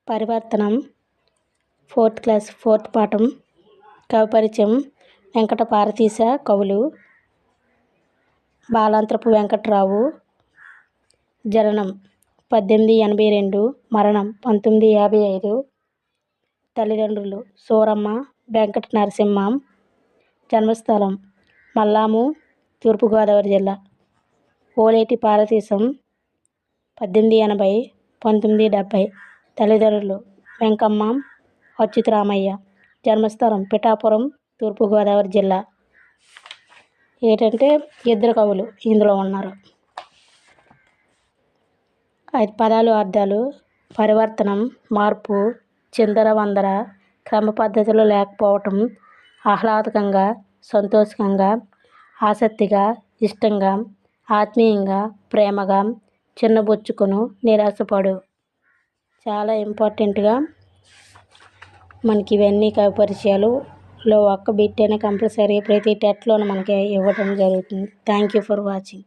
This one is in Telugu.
పరివర్తనం 4th క్లాస్ 4th పాఠం కవి పరిచయం వెంకట పారతీశ కవులు బాలాంత్రపు వెంకట్రావు జననం 1882 మరణం 1955 తల్లిదండ్రులు సూరమ్మ వెంకట నరసింహం జన్మస్థలం మల్లాము తూర్పుగోదావరి జిల్లా ఓలేటి పారతీశం 1880 1970 తల్లిదండ్రులు వెంకమ్మ అచ్యుతరామయ్య జన్మస్థలం పిఠాపురం తూర్పుగోదావరి జిల్లా. ఏంటంటే ఇద్దరు కవులు ఇందులో ఉన్నారు. 5 పదాలు అర్థాలు. పరివర్తనం మార్పు, చిందరవందర, క్రమ పద్ధతిలో లేకపోవటం, ఆహ్లాదకంగా, సంతోషంగా, ఆసక్తిగా, ఇష్టంగా, ఆత్మీయంగా, ప్రేమగా, చిన్నబుచ్చుకును, నిరాశపడు. చాలా ఇంపార్టెంట్గా మనకి ఇవన్నీ కవి పరిచయాలులో ఒక్క బిట్ అయినా కంపల్సరీ ప్రతి టెట్లోనూ మనకి ఇవ్వడం జరుగుతుంది. Thank you for watching.